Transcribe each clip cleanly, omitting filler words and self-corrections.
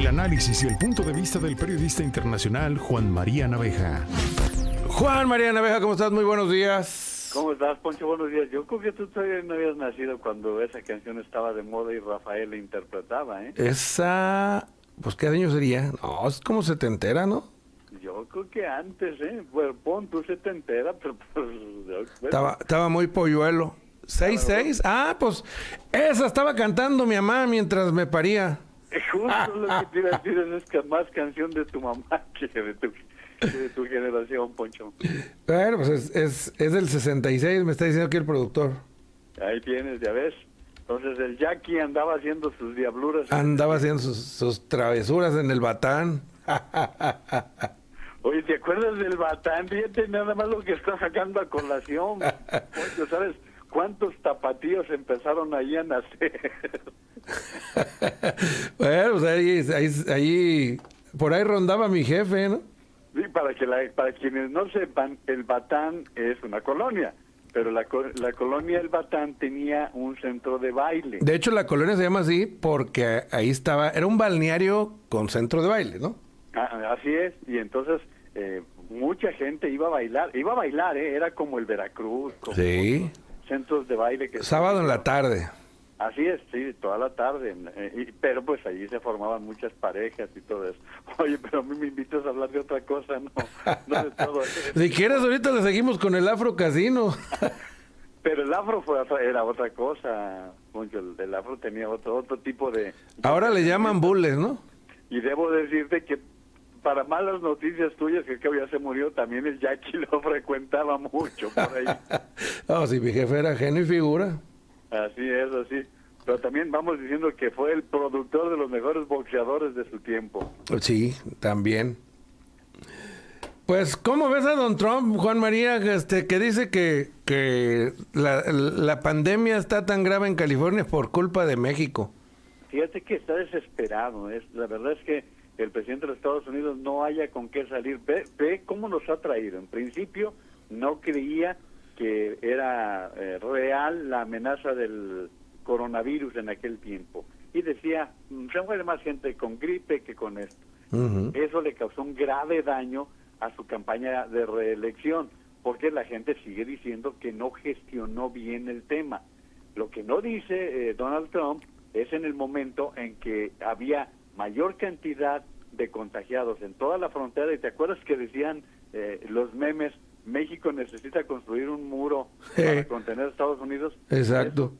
El análisis y el punto de vista del periodista internacional Juan María Naveja. Juan María Naveja, ¿cómo estás? Muy buenos días. ¿Cómo estás, Poncho? Buenos días. Yo creo que tú todavía no habías nacido cuando esa canción estaba de moda y Rafael la interpretaba, ¿eh? Esa, pues, ¿qué año sería? No, es como setentera, ¿no? Yo creo que antes, ¿eh? Bueno, pon, tú se te entera, pero pues... Bueno. Estaba muy polluelo. ¿6-6? Ah, pues, esa estaba cantando mi mamá mientras me paría. Justo lo que te iba a decir es más canción de tu mamá que de tu generación, Poncho. Bueno, pues es del 66, me está diciendo aquí el productor. Ahí tienes, ya ves. Entonces el Jackie andaba haciendo sus diabluras. Andaba haciendo sus travesuras en el Batán. Oye, ¿te acuerdas del Batán? Fíjate nada más lo que está sacando a colación. Poncho, ¿sabes cuántos tapatíos empezaron ahí a nacer? Bueno, pues ahí, por ahí rondaba mi jefe, ¿no? Sí, para quienes no sepan, el Batán es una colonia, pero la colonia El Batán tenía un centro de baile. De hecho, la colonia se llama así porque ahí era un balneario con centro de baile, ¿no? Así es, y entonces mucha gente iba a bailar, era como el Veracruz, como sí. Centros de baile. Sábado en la tarde. Así es, sí, toda la tarde, pero pues allí se formaban muchas parejas y todo eso. Oye, pero a mí me invitas a hablar de otra cosa, no de todo eso. Si quieres, ahorita le seguimos con el Afro Casino. Pero el Afro era otra cosa, Poncho, el Afro tenía otro tipo de... Ahora le llaman bulles, ¿no? Y debo decirte que para malas noticias tuyas, que ya se murió, también el Jackie lo frecuentaba mucho por ahí. No, si mi jefe era genio y figura. Así es, así. Pero también vamos diciendo que fue el productor de los mejores boxeadores de su tiempo. Sí, también. Pues, ¿cómo ves a Don Trump, Juan María, que dice que la pandemia está tan grave en California por culpa de México? Fíjate que está desesperado. La verdad es que el presidente de los Estados Unidos no haya con qué salir. Ve cómo nos ha traído. En principio no creía que era real la amenaza del coronavirus en aquel tiempo. Y decía, se muere más gente con gripe que con esto. Uh-huh. Eso le causó un grave daño a su campaña de reelección, porque la gente sigue diciendo que no gestionó bien el tema. Lo que no dice Donald Trump es en el momento en que había mayor cantidad de contagiados en toda la frontera, y te acuerdas que decían los memes, México necesita construir un muro para contener a Estados Unidos. Exacto.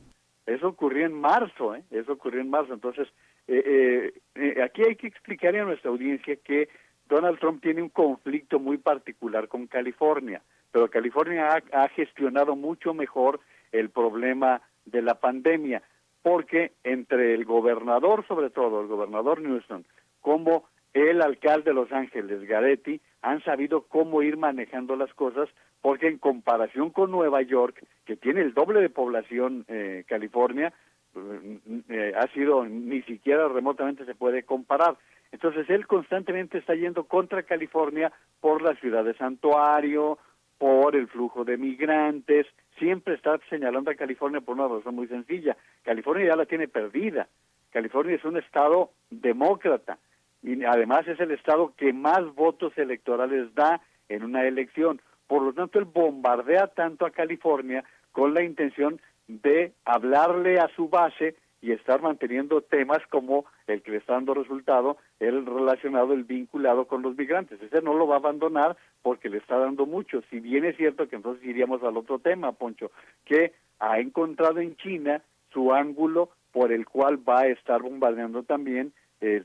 Eso ocurrió en marzo, Entonces, aquí hay que explicarle a nuestra audiencia que Donald Trump tiene un conflicto muy particular con California, pero California ha gestionado mucho mejor el problema de la pandemia, porque entre el gobernador, sobre todo el gobernador Newsom, como el alcalde de Los Ángeles, Garcetti, han sabido cómo ir manejando las cosas, porque en comparación con Nueva York, que tiene el doble de población, California, ha sido, ni siquiera remotamente se puede comparar. Entonces él constantemente está yendo contra California por la ciudad de santuario, por el flujo de migrantes, siempre está señalando a California por una razón muy sencilla. California ya la tiene perdida. California es un estado demócrata y además es el estado que más votos electorales da en una elección. Por lo tanto, él bombardea tanto a California con la intención de hablarle a su base y estar manteniendo temas como el que le está dando resultado, el relacionado, el vinculado con los migrantes. Ese no lo va a abandonar porque le está dando mucho. Si bien es cierto que entonces iríamos al otro tema, Poncho, que ha encontrado en China su ángulo por el cual va a estar bombardeando también,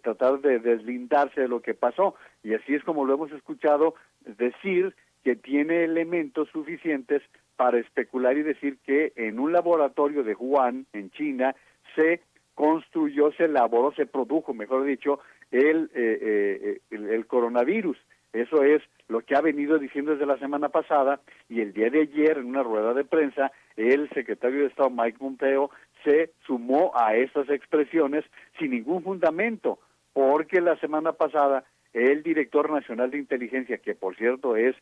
tratar de deslindarse de lo que pasó. Y así es como lo hemos escuchado decir que tiene elementos suficientes para especular y decir que en un laboratorio de Wuhan, en China, se construyó, se elaboró, se produjo, mejor dicho, el coronavirus. Eso es lo que ha venido diciendo desde la semana pasada, y el día de ayer, en una rueda de prensa, el secretario de Estado, Mike Pompeo, se sumó a estas expresiones sin ningún fundamento, porque la semana pasada el director nacional de inteligencia, que por cierto es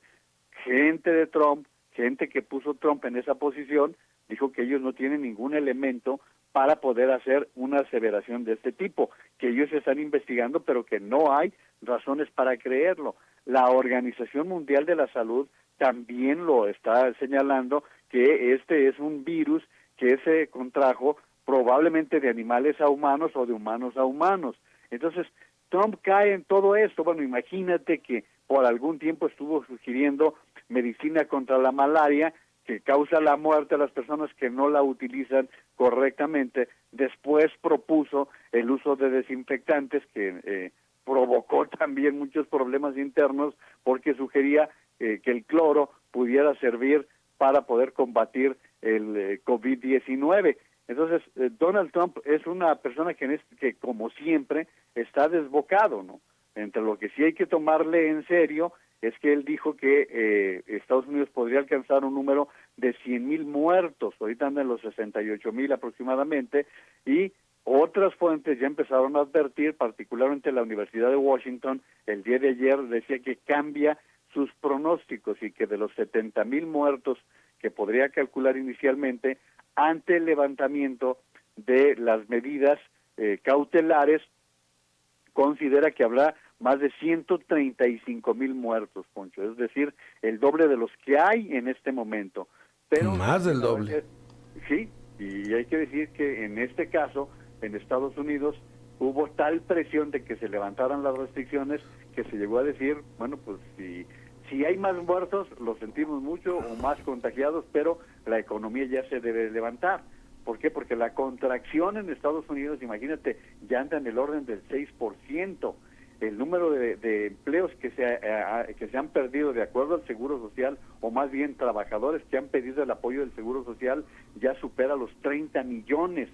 gente de Trump, gente que puso Trump en esa posición, dijo que ellos no tienen ningún elemento para poder hacer una aseveración de este tipo, que ellos están investigando, pero que no hay razones para creerlo. La Organización Mundial de la Salud también lo está señalando, que este es un virus que se contrajo probablemente de animales a humanos o de humanos a humanos. Entonces, Trump cae en todo esto. Bueno, imagínate que por algún tiempo estuvo sugiriendo medicina contra la malaria, que causa la muerte a las personas que no la utilizan correctamente. Después propuso el uso de desinfectantes, que provocó también muchos problemas internos, porque sugería que el cloro pudiera servir para poder combatir el COVID-19. Entonces, Donald Trump es una persona que como siempre, está desbocado, ¿no? Entre lo que sí hay que tomarle en serio es que él dijo que Estados Unidos podría alcanzar un número de 100,000 muertos, ahorita andan en los 68,000 aproximadamente, y otras fuentes ya empezaron a advertir, particularmente la Universidad de Washington, el día de ayer decía que cambia sus pronósticos y que de los 70,000 muertos que podría calcular inicialmente, ante el levantamiento de las medidas cautelares, considera que habrá más de 135,000 muertos, Poncho, es decir, el doble de los que hay en este momento. Pero más del doble. Sí, y hay que decir que en este caso, en Estados Unidos, hubo tal presión de que se levantaran las restricciones que se llegó a decir, bueno, pues si hay más muertos, lo sentimos mucho, o más contagiados, pero la economía ya se debe levantar. ¿Por qué? Porque la contracción en Estados Unidos, imagínate, ya anda en el orden del 6%. El número de empleos que se han perdido de acuerdo al Seguro Social, o más bien trabajadores que han pedido el apoyo del Seguro Social, ya supera los 30 millones.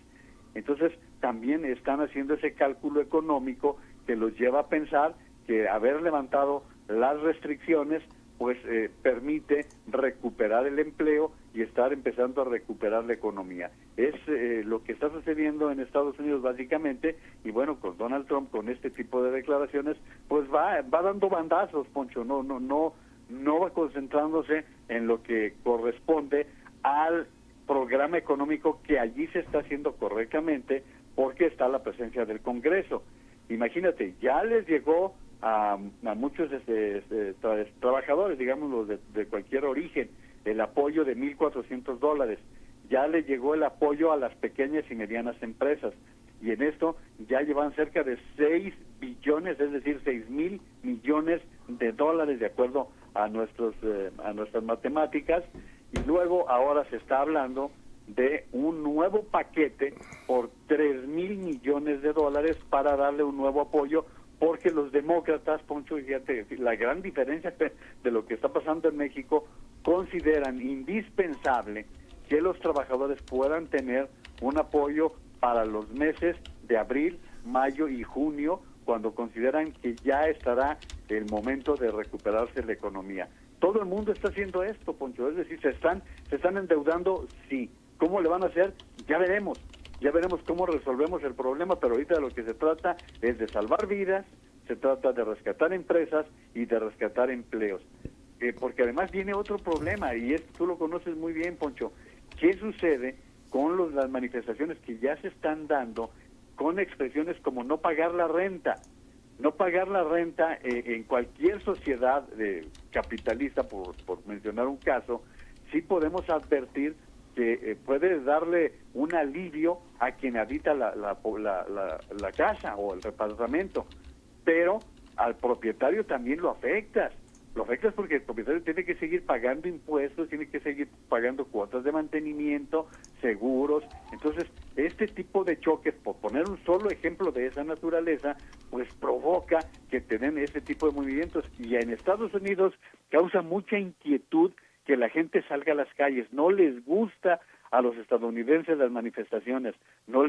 Entonces, también están haciendo ese cálculo económico que los lleva a pensar que haber levantado las restricciones pues permite recuperar el empleo y estar empezando a recuperar la economía. Es lo que está sucediendo en Estados Unidos básicamente, y bueno, con Donald Trump, con este tipo de declaraciones, pues va dando bandazos, Poncho, no va concentrándose en lo que corresponde al programa económico que allí se está haciendo correctamente, porque está la presencia del Congreso. Imagínate, ya les llegó a muchos trabajadores, digamos, de cualquier origen, el apoyo de $1,400. Ya le llegó el apoyo a las pequeñas y medianas empresas, y en esto ya llevan cerca de 6 billones, es decir, 6,000 millones de dólares, de acuerdo a nuestras matemáticas. Y luego ahora se está hablando de un nuevo paquete por 3,000 millones de dólares para darle un nuevo apoyo, porque los demócratas, Poncho, fíjate, la gran diferencia de lo que está pasando en México, consideran indispensable que los trabajadores puedan tener un apoyo para los meses de abril, mayo y junio, cuando consideran que ya estará el momento de recuperarse la economía. Todo el mundo está haciendo esto, Poncho, es decir, se están endeudando, sí. ¿Cómo le van a hacer? Ya veremos cómo resolvemos el problema, pero ahorita de lo que se trata es de salvar vidas, se trata de rescatar empresas y de rescatar empleos. Porque además viene otro problema, y tú lo conoces muy bien, Poncho. ¿Qué sucede con las manifestaciones que ya se están dando con expresiones como no pagar la renta? No pagar la renta en cualquier sociedad capitalista, por mencionar un caso, sí podemos advertir que puede darle un alivio a quien habita la casa o el departamento, pero al propietario también lo afectas. Lo afectas porque el propietario tiene que seguir pagando impuestos, tiene que seguir pagando cuotas de mantenimiento, seguros. Entonces, este tipo de choques, por poner un solo ejemplo de esa naturaleza, pues provoca que te den ese tipo de movimientos. Y en Estados Unidos causa mucha inquietud que la gente salga a las calles. No les gusta a los estadounidenses las manifestaciones. No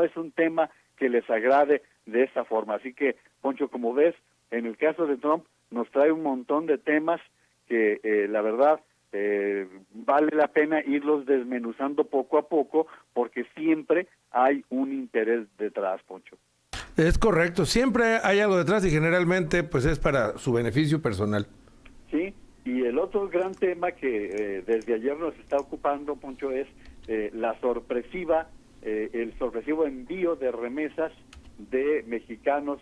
es un tema que les agrade de esta forma. Así que, Poncho, como ves, en el caso de Trump, nos trae un montón de temas que la verdad vale la pena irlos desmenuzando poco a poco, porque siempre hay un interés detrás, Poncho. Es correcto, siempre hay algo detrás y generalmente pues es para su beneficio personal. Sí, y el otro gran tema que desde ayer nos está ocupando, Poncho, es la sorpresiva el sorpresivo envío de remesas de mexicanos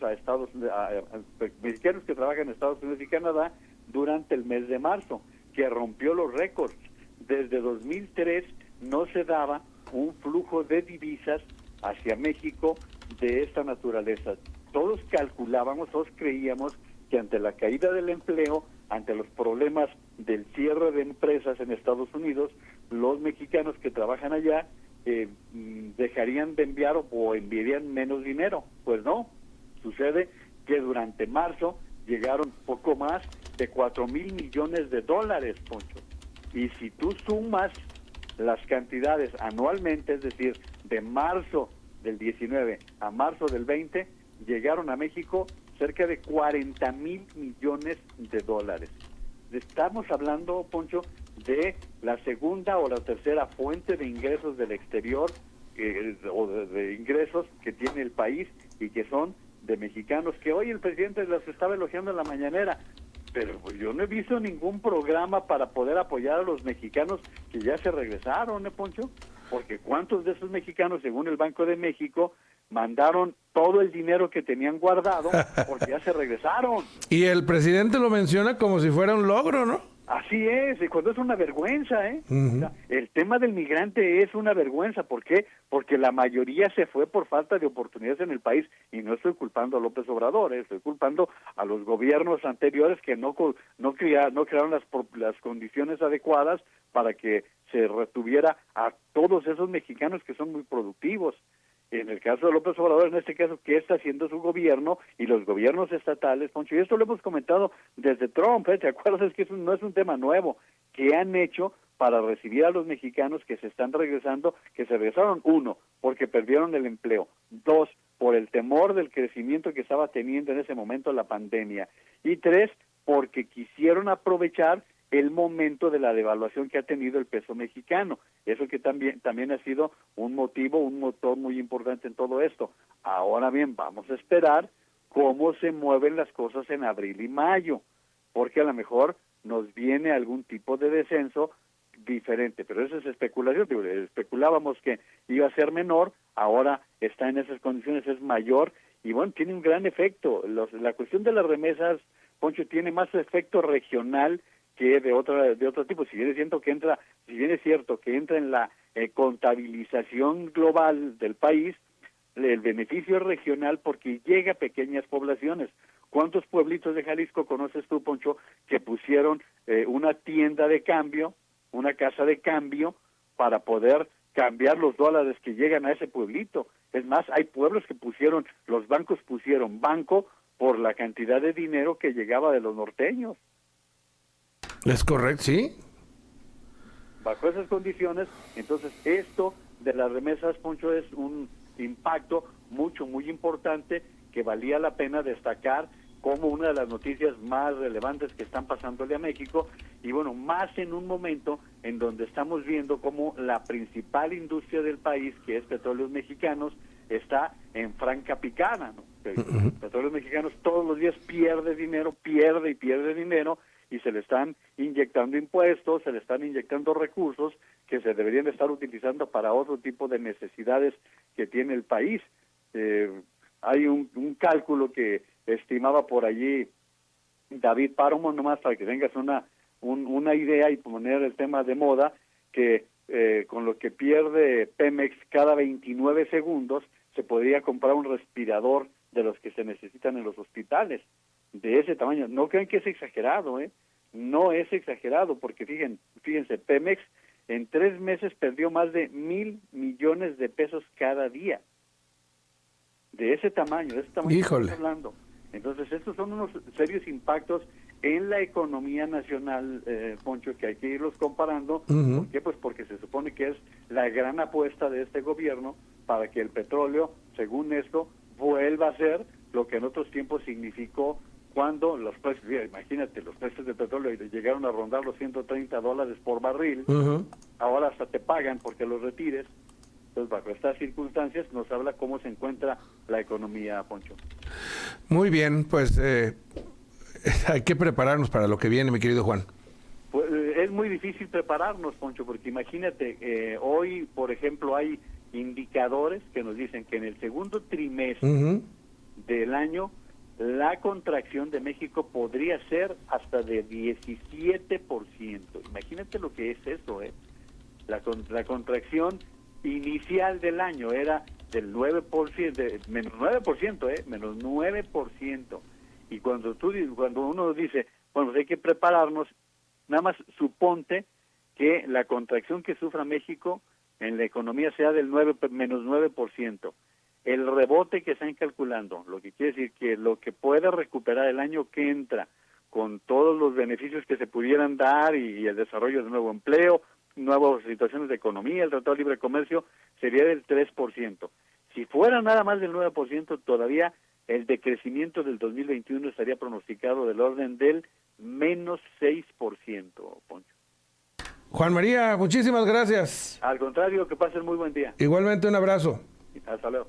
mexicanos que trabajan en Estados Unidos y Canadá durante el mes de marzo, que rompió los récords. Desde 2003 no se daba un flujo de divisas hacia México de esta naturaleza. Todos calculábamos, todos creíamos que ante la caída del empleo, ante los problemas del cierre de empresas en Estados Unidos, los mexicanos que trabajan allá dejarían de enviar o enviarían menos dinero. Pues no, sucede que durante marzo llegaron poco más de 4,000 millones de dólares, Poncho. Y si tú sumas las cantidades anualmente, es decir, de marzo del 19 a marzo del 20, llegaron a México cerca de 40,000 millones de dólares. Estamos hablando, Poncho, de la segunda o la tercera fuente de ingresos del exterior o de ingresos que tiene el país y que son de mexicanos, que hoy el presidente los estaba elogiando en la mañanera, pero pues yo no he visto ningún programa para poder apoyar a los mexicanos que ya se regresaron, Poncho? Porque ¿cuántos de esos mexicanos, según el Banco de México, mandaron todo el dinero que tenían guardado porque ya se regresaron? Y el presidente lo menciona como si fuera un logro, ¿no? Así es, y cuando es una vergüenza, Uh-huh. O sea, el tema del migrante es una vergüenza. ¿Por qué? Porque la mayoría se fue por falta de oportunidades en el país, y no estoy culpando a López Obrador, estoy culpando a los gobiernos anteriores que no crearon las condiciones adecuadas para que se retuviera a todos esos mexicanos que son muy productivos. En el caso de López Obrador, en este caso, ¿qué está haciendo su gobierno y los gobiernos estatales, Poncho? Y esto lo hemos comentado desde Trump, ¿te acuerdas? Es que eso no es un tema nuevo. ¿Qué han hecho para recibir a los mexicanos que se están regresando, que se regresaron? 1, porque perdieron el empleo. 2, por el temor del crecimiento que estaba teniendo en ese momento la pandemia. Y 3, porque quisieron aprovechar el momento de la devaluación que ha tenido el peso mexicano. Eso que también ha sido un motor muy importante en todo esto. Ahora bien, vamos a esperar cómo se mueven las cosas en abril y mayo, porque a lo mejor nos viene algún tipo de descenso diferente, pero eso es especulación. Especulábamos que iba a ser menor, ahora está en esas condiciones, es mayor, y bueno, tiene un gran efecto. La cuestión de las remesas, Poncho, tiene más efecto regional que de otro tipo. Si bien es cierto que entra en la contabilización global del país, el beneficio es regional porque llega a pequeñas poblaciones. ¿Cuántos pueblitos de Jalisco conoces tú, Poncho, que pusieron una tienda de cambio, una casa de cambio, para poder cambiar los dólares que llegan a ese pueblito? Es más, hay pueblos que los bancos pusieron banco por la cantidad de dinero que llegaba de los norteños. Es correcto, sí. Bajo esas condiciones, entonces esto de las remesas, Poncho, es un impacto muy importante que valía la pena destacar como una de las noticias más relevantes que están pasándole a México, y bueno, más en un momento en donde estamos viendo cómo la principal industria del país, que es Petróleos Mexicanos, está en franca picada, ¿no? Uh-huh. Petróleos Mexicanos todos los días pierde dinero, y se le están inyectando impuestos, se le están inyectando recursos que se deberían estar utilizando para otro tipo de necesidades que tiene el país. Hay un cálculo que estimaba por allí David Páramo, nomás para que tengas una idea y poner el tema de moda, que con lo que pierde Pemex cada 29 segundos se podría comprar un respirador de los que se necesitan en los hospitales, de ese tamaño. No crean que es exagerado, no es exagerado, porque fíjense, Pemex en 3 meses perdió más de 1,000 millones de pesos cada día. De ese tamaño Híjole. estamos hablando. Entonces, estos son unos serios impactos en la economía nacional, Poncho, que hay que irlos comparando. Uh-huh. ¿Por qué? Pues porque se supone que es la gran apuesta de este gobierno para que el petróleo, según esto, vuelva a ser lo que en otros tiempos significó cuando los precios, imagínate, los precios de petróleo llegaron a rondar los $130 por barril. Uh-huh. Ahora hasta te pagan porque los retires. Entonces, bajo estas circunstancias, nos habla cómo se encuentra la economía, Poncho. Muy bien, pues hay que prepararnos para lo que viene, mi querido Juan. Pues, es muy difícil prepararnos, Poncho, porque imagínate, hoy, por ejemplo, hay indicadores que nos dicen que en el segundo trimestre Ujú. del año la contracción de México podría ser hasta de 17%. Imagínate lo que es eso, ¿eh? La contracción inicial del año era del 9%, menos 9%, menos 9%. Y cuando uno dice, bueno, pues hay que prepararnos, nada más suponte que la contracción que sufra México en la economía sea del menos 9%. El rebote que están calculando, lo que quiere decir que lo que pueda recuperar el año que entra, con todos los beneficios que se pudieran dar y el desarrollo de nuevo empleo, nuevas situaciones de economía, el Tratado de Libre Comercio, sería del 3%. Si fuera nada más del 9%, todavía el decrecimiento del 2021 estaría pronosticado del orden del menos 6%, Poncho. Juan María, muchísimas gracias. Al contrario, que pasen muy buen día. Igualmente un abrazo. Hasta luego.